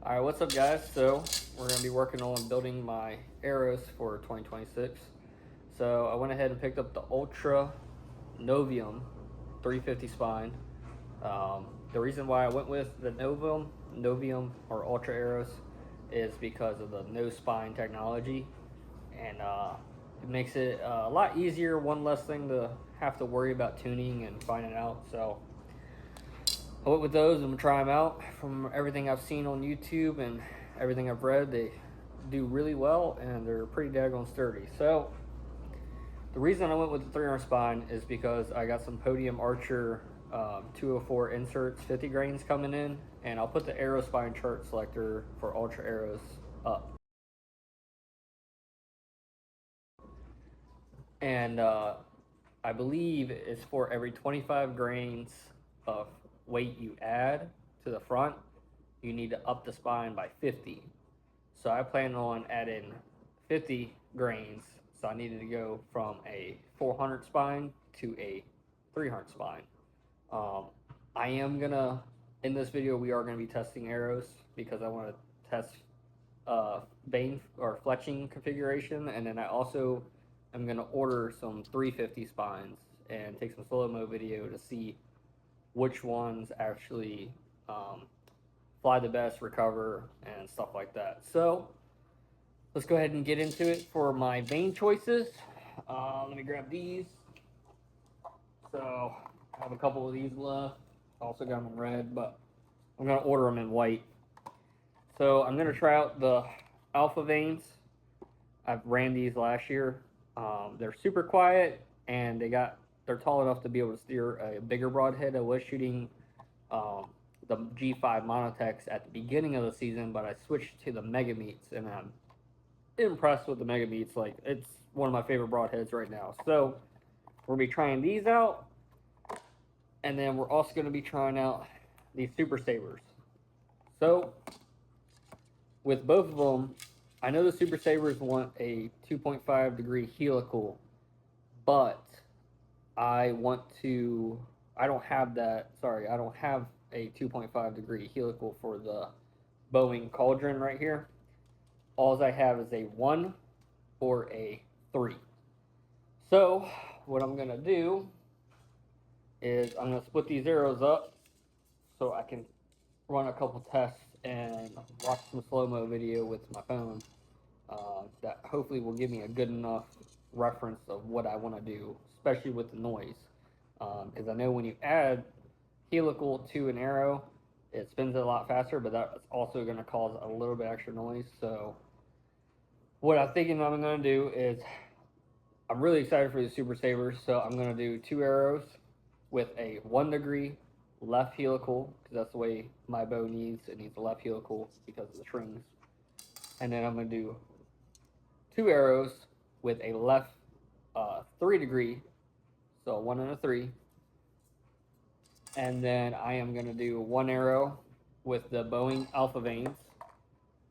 Alright, what's up guys? So, we're going to be working on building my arrows for 2026. So, I went ahead and picked up the Ultra Novium 350 spine. The reason why I went with the Novium or Ultra arrows is because of the no spine technology. And it makes it a lot easier, one less thing to have to worry about tuning and finding out. So, I went with those. I'm gonna try them out. From everything I've seen on YouTube and everything I've read, they do really well and they're pretty daggone sturdy. So the reason I went with the 300 spine is because I got some Podium Archer 204 inserts, 50 grains coming in, and I'll put the arrow spine chart selector for Ultra arrows up. And I believe it's for every 25 grains of weight you add to the front, you need to up the spine by 50. So I plan on adding 50 grains. So I needed to go from a 400 spine to a 300 spine. I am gonna, in this video, we are gonna be testing arrows because I want to test Vane or fletching configuration, and then I also am gonna order some 350 spines and take some slow-mo video to see which ones actually fly the best, recover, and stuff like that. So let's go ahead and get into it for my Vane choices. Let me grab these. So I have a couple of these left. Also got them in red, but I'm gonna order them in white. So I'm gonna try out the Alpha Vanes. I've ran these last year. They're super quiet and they're tall enough to be able to steer a bigger broadhead. I was shooting the G5 Monotechs at the beginning of the season, but I switched to the Mega Meats, and I'm impressed with the Mega Meats. Like, it's one of my favorite broadheads right now. So we're gonna be trying these out, and then we're also gonna be trying out these Super Sabers. So with both of them, I know the Super Sabers want a 2.5 degree helical, but I don't have a 2.5 degree helical for the Boeing Cauldron right here. All I have is a 1 or a 3. So what I'm gonna do is I'm gonna split these arrows up so I can run a couple tests and watch some slow-mo video with my phone that hopefully will give me a good enough reference of what I want to do, especially with the noise. Because I know when you add helical to an arrow, it spins it a lot faster, but that's also going to cause a little bit extra noise. So what I'm thinking I'm going to do is, I'm really excited for the Super Sabers, so I'm going to do 2 arrows with a 1 degree left helical, because that's the way my bow needs. It needs a left helical because of the strings. And then I'm going to do 2 arrows with a left 3 degree, so a 1 and a 3. And then I am going to do 1 arrow with the Boeing Alpha Vanes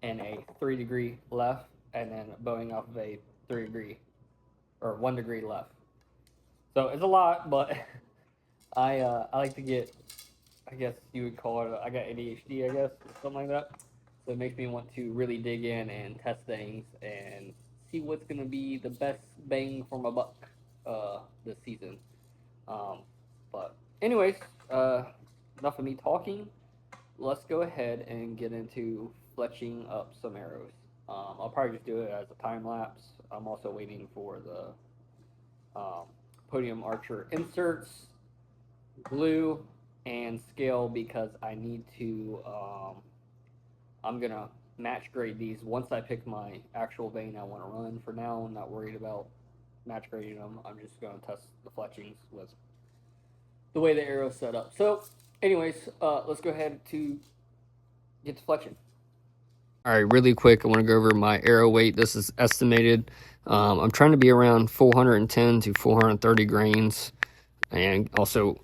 and a 3 degree left, and then Boeing Alpha Vane 3 degree or 1 degree left. So it's a lot, but I like to get, I guess you would call it, I got ADHD, I guess, something like that. So it makes me want to really dig in and test things and see what's going to be the best bang for my buck this season. But anyways, enough of me talking. Let's go ahead and get into fletching up some arrows. I'll probably just do it as a time lapse. I'm also waiting for the Podium Archer inserts, glue, and scale, because I need to, I'm going to match grade these once I pick my actual Vane I want to run. For now, I'm not worried about match grading them. I'm just going to test the fletchings with the way the arrow's set up. So anyways, let's go ahead to get to fletching. All right, really quick, I want to go over my arrow weight. This is estimated. I'm trying to be around 410 to 430 grains, and also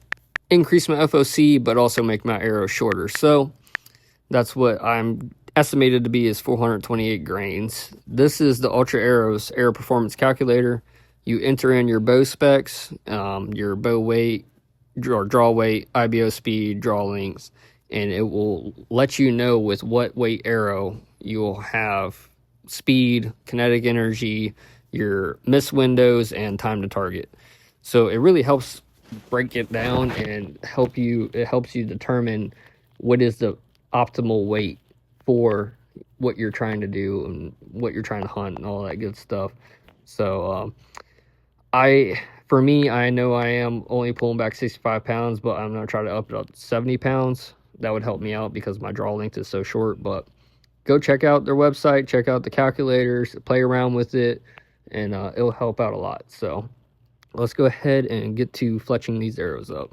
increase my FOC, but also make my arrow shorter. So that's what I'm estimated to be, is 428 grains. This is the Ultra Arrows Arrow Performance Calculator. You enter in your bow specs, your bow weight, or draw weight, IBO speed, draw lengths, and it will let you know with what weight arrow you will have speed, kinetic energy, your miss windows, and time to target. So it really helps break it down and it helps you determine what is the optimal weight for what you're trying to do and what you're trying to hunt and all that good stuff. So for me, I know I am only pulling back 65 pounds, but I'm gonna try to up it up to 70 pounds. That would help me out because my draw length is so short. But go check out their website, check out the calculators, play around with it, and it'll help out a lot. So let's go ahead and get to fletching these arrows up.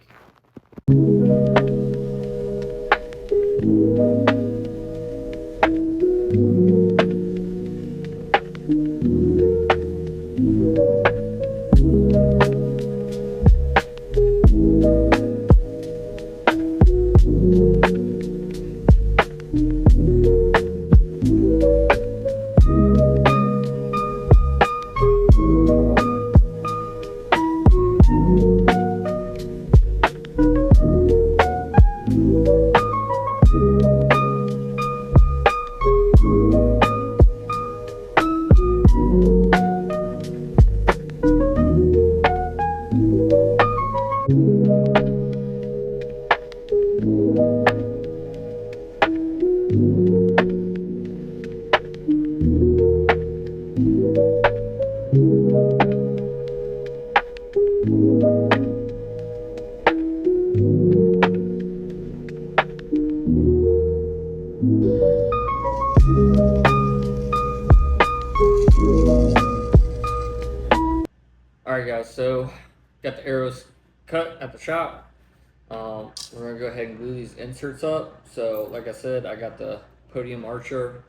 Alright guys, so got the arrows cut at the shop. We're going to go ahead and glue these inserts up. So like I said, I got the Podium Archer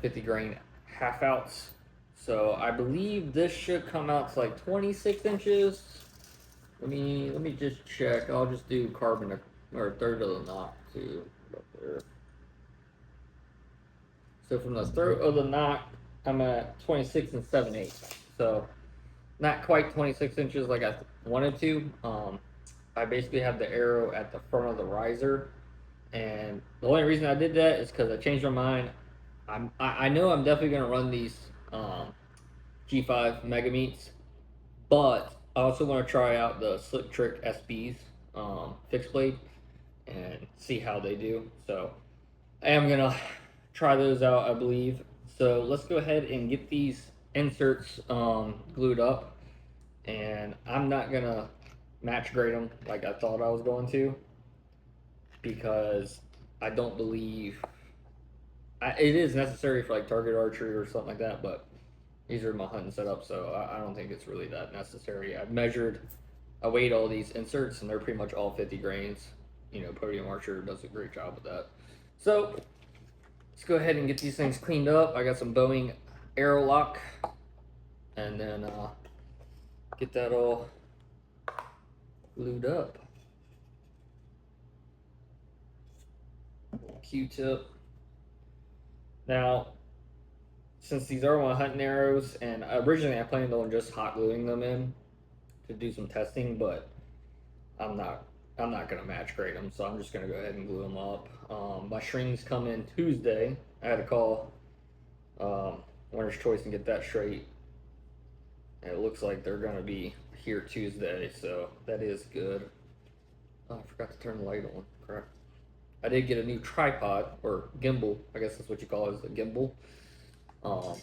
50 grain half outs. So I believe this should come out to like 26 inches. Let me just check. I'll just do carbon or a third of the knot too. Up there. So from the throat of the knot, I'm at 26 and 7/8. So not quite 26 inches like I wanted to. I basically have the arrow at the front of the riser, and the only reason I did that is because I changed my mind. I know I'm definitely gonna run these G5 mega meats, but I also want to try out the Slick Trick SBs fixed blade and see how they do. So I am gonna try those out, I believe. So let's go ahead and get these inserts glued up, and I'm not gonna match grade them like I thought I was going to, because I don't believe it is necessary for like target archery or something like that, but these are my hunting setup, so I don't think it's really that necessary. I weighed all these inserts, and they're pretty much all 50 grains. You know, Podium Archer does a great job with that. So let's go ahead and get these things cleaned up. I got some Boeing arrow lock, and then get that all glued up. Q-tip. Now, since these are my hunting arrows, and originally I planned on just hot gluing them in to do some testing, but I'm not gonna match grade them, so I'm just gonna go ahead and glue them up. My strings come in Tuesday. I had to call Winner's Choice and get that straight. And it looks like they're gonna be here Tuesday, so that is good. Oh, I forgot to turn the light on. Crap. I did get a new tripod, or gimbal. I guess that's what you call it, is a gimbal. Let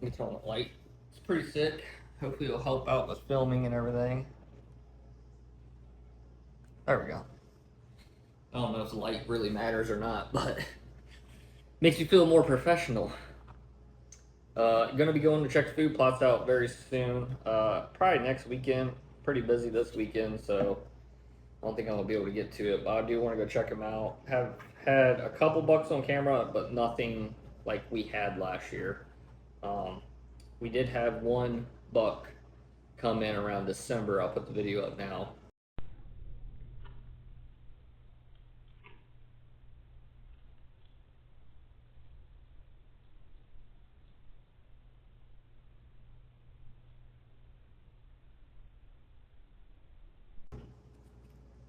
me turn on the light. It's pretty sick. Hopefully it'll help out with filming and everything. There we go. I don't know if the light really matters or not, but makes you feel more professional. Gonna be going to check the food plots out very soon. Probably next weekend. Pretty busy this weekend, so I don't think I'm gonna be able to get to it. But I do want to go check them out. Have had a couple bucks on camera, but nothing like we had last year. We did have one buck come in around December. I'll put the video up now.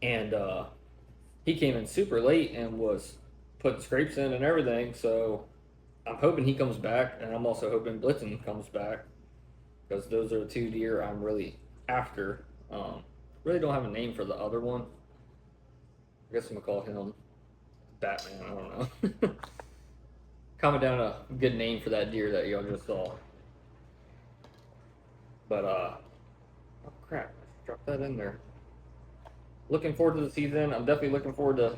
And he came in super late and was putting scrapes in and everything. So I'm hoping he comes back, and I'm also hoping Blitzen comes back because those are the two deer I'm really after. Really don't have a name for the other one. I guess I'm gonna call him Batman. I don't know. Comment down a good name for that deer that y'all just saw. But oh crap, drop that in there. Looking forward to the season. I'm definitely looking forward to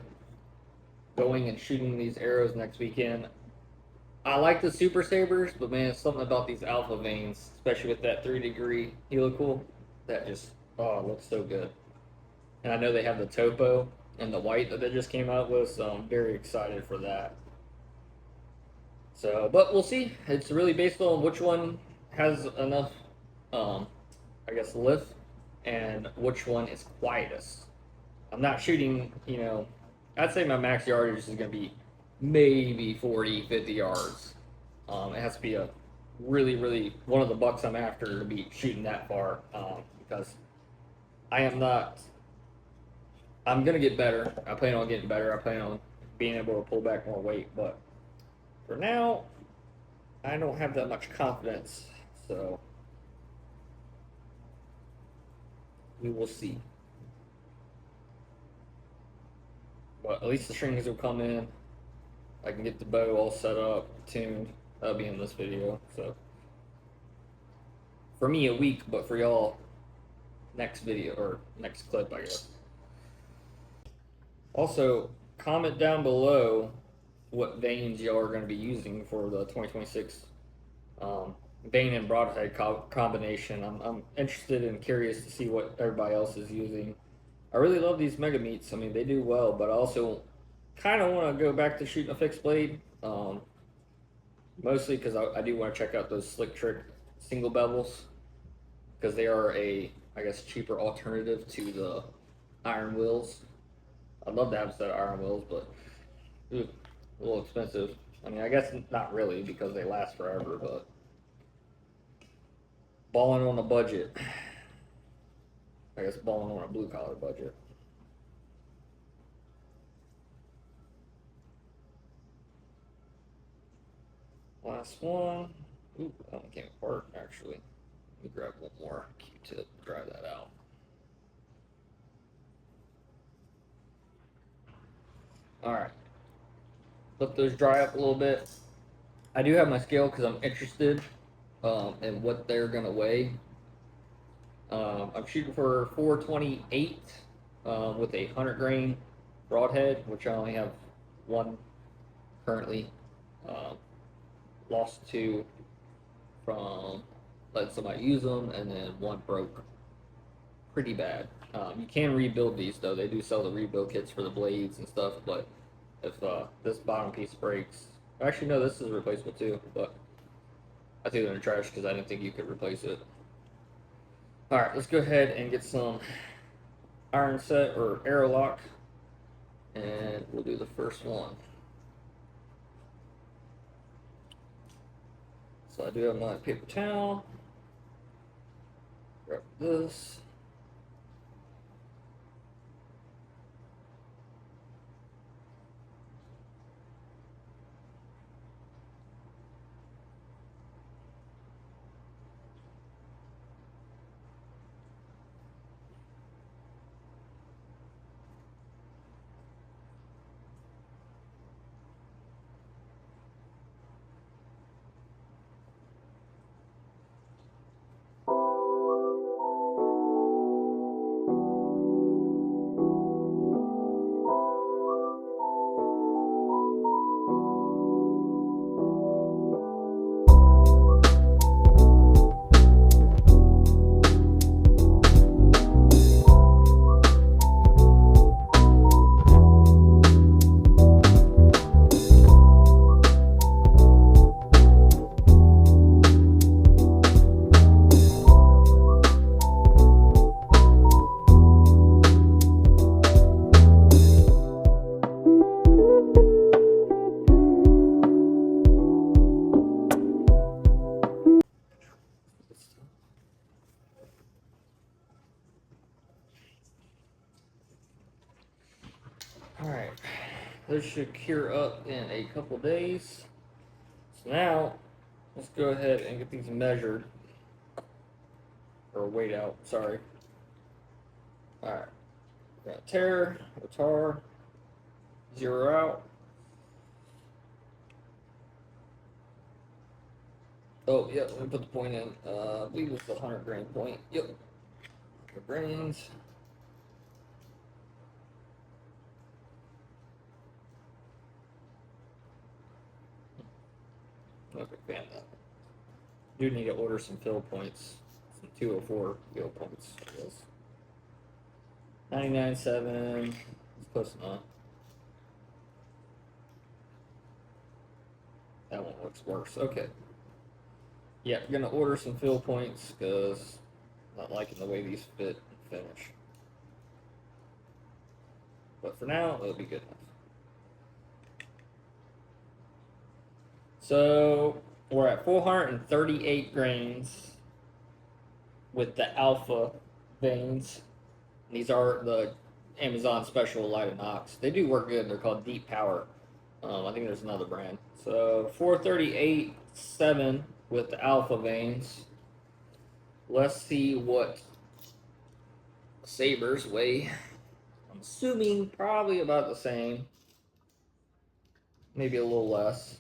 going and shooting these arrows next weekend. I like the Super Sabers, but man, it's something about these alpha veins, especially with that 3-degree helical, that just it looks so good. And I know they have the topo and the white that they just came out with, so I'm very excited for that. So, but we'll see. It's really based on which one has enough, I guess, lift, and which one is quietest. I'm not shooting, I'd say my max yardage is going to be maybe 40, 50 yards. It has to be a really, really one of the bucks I'm after to be shooting that far because I am not. I'm going to get better. I plan on getting better. I plan on being able to pull back more weight. But for now, I don't have that much confidence. So we will see. But at least the strings will come in. I can get the bow all set up, tuned. That'll be in this video. So for me, a week, but for y'all, next video or next clip, I guess. Also, comment down below what vanes y'all are going to be using for the 2026 vane and broadhead combination. I'm interested and curious to see what everybody else is using. I really love these mega meats. I mean, they do well, but I also kind of want to go back to shooting a fixed blade. Mostly because I do want to check out those Slick Trick single bevels because they are I guess, cheaper alternative to the iron wheels. I'd love to have a set of iron wheels, but a little expensive. I mean, I guess not really because they last forever, but balling on a budget. I guess balling on a blue collar budget. Last one. Ooh, that one came apart actually. Let me grab one more Q-tip, dry that out. Alright. Let those dry up a little bit. I do have my scale because I'm interested in what they're going to weigh. I'm shooting for 428 with a 100 grain broadhead, which I only have one currently. Lost two from letting somebody use them, and then one broke pretty bad. You can rebuild these though. They do sell the rebuild kits for the blades and stuff, but if this bottom piece breaks, actually no, this is replaceable too, but I threw it in the trash because I didn't think you could replace it. Alright, let's go ahead and get some iron set or arrow lock, and we'll do the first one. So I do have my paper towel. Grab this. this should cure up in a couple days. So now, let's go ahead and get these measured. Or weighed out, sorry. Alright. We're gonna tear, tar, 0 out. Oh, yep, let me put the point in. I believe it's the 100 grain point. Yep. The grains. Not a big fan of that. Do need to order some fill points. Some 204 fill points, I guess. 99.7. It's close enough. That one looks worse. Okay. Yeah, I'm gonna order some fill points because I'm not liking the way these fit and finish. But for now, it'll be good enough. So we're at 438 grains with the alpha veins. These are the Amazon special light inox. They do work good. They're called Deep Power. I think there's another brand. So 438.7 with the alpha veins. Let's see what SABERS weigh. I'm assuming probably about the same. Maybe a little less.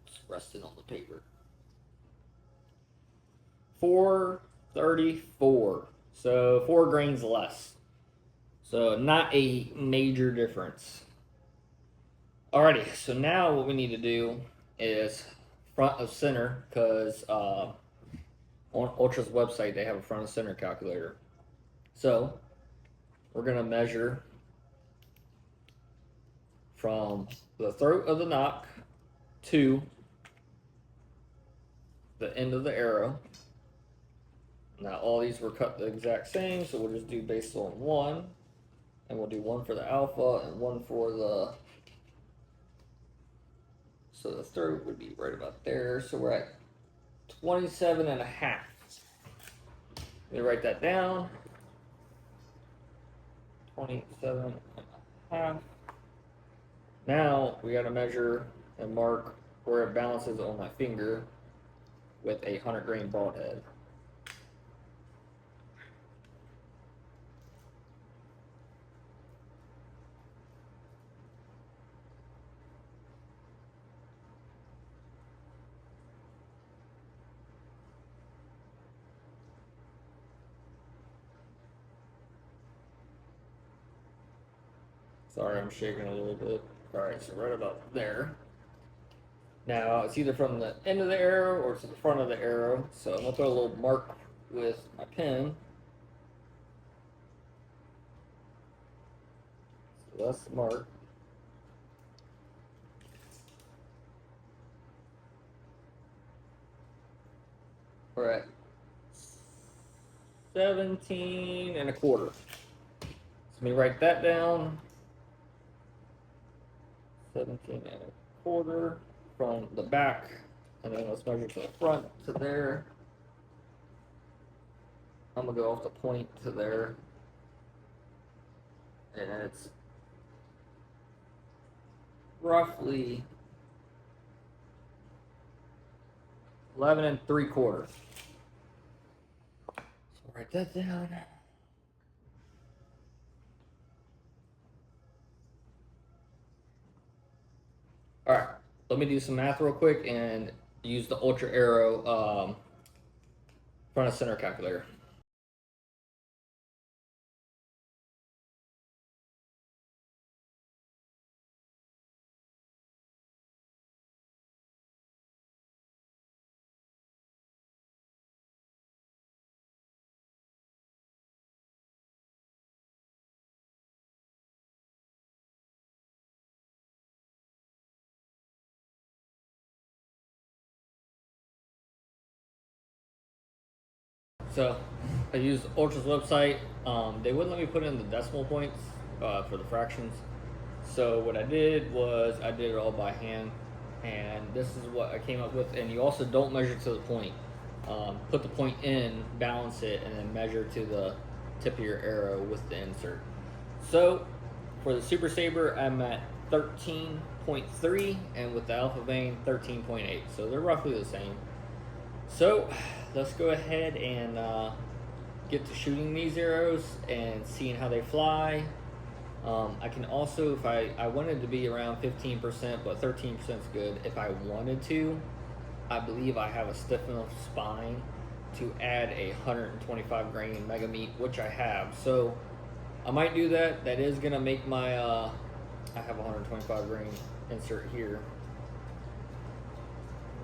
It's resting on the paper. 434. So 4 grains less. So not a major difference. Alrighty, so now what we need to do is front of center, because on Ultra's website they have a front of center calculator. So we're gonna measure from the throat of the knock to the end of the arrow. Now all these were cut the exact same, so we'll just do based on one, and we'll do one for the alpha and one for the, so the throat would be right about there. So we're at 27.5. Let me write that down. 27.5. Now we got to measure and mark where it balances on my finger with a 100 grain bald head. Sorry, I'm shaking a little bit. Alright, so right about there. Now, it's either from the end of the arrow or to the front of the arrow. So I'm going to put a little mark with my pen. So that's the mark. We're at 17.25. So let me write that down. 17.25 from the back, and then let's measure to the front to there. I'm gonna go off the point to there, and it's roughly 11.75. So write that down. All right, let me do some math real quick and use the Ultra Arrow front of center calculator. So I used Ultra's website. They wouldn't let me put in the decimal points for the fractions. So what I did was I did it all by hand, and this is what I came up with. And you also don't measure to the point. put the point in, balance it, and then measure to the tip of your arrow with the insert. So for the Super Saber, I'm at 13.3, and with the Alpha Vane, 13.8. So they're roughly the same. So let's go ahead and get to shooting these arrows and seeing how they fly. I can also, if I wanted to be around 15%, but 13% is good. If I wanted to, I believe I have a stiff enough spine to add a 125 grain mega meat, which I have. So I might do that. That is gonna make my, I have a 125 grain insert here.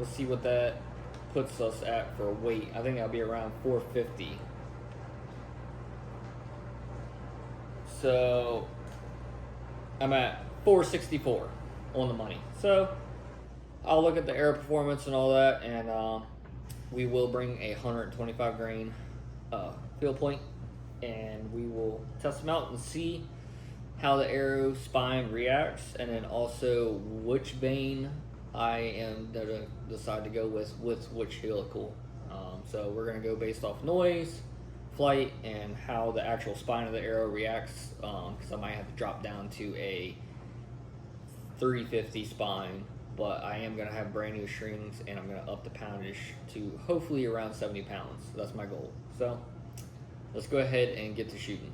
Let's see what that puts us at for weight. I think that'll be around 450. So I'm at 464 on the money. So I'll look at the air performance and all that, and we will bring a 125 grain field point, and we will test them out and see how the arrow spine reacts, and then also which vane I am gonna decide to go with which helical. So we're gonna go based off noise, flight, and how the actual spine of the arrow reacts, because I might have to drop down to a 350 spine, but I am going to have brand new strings, and I'm going to up the poundage to hopefully around 70 pounds. That's my goal. So let's go ahead and get to shooting.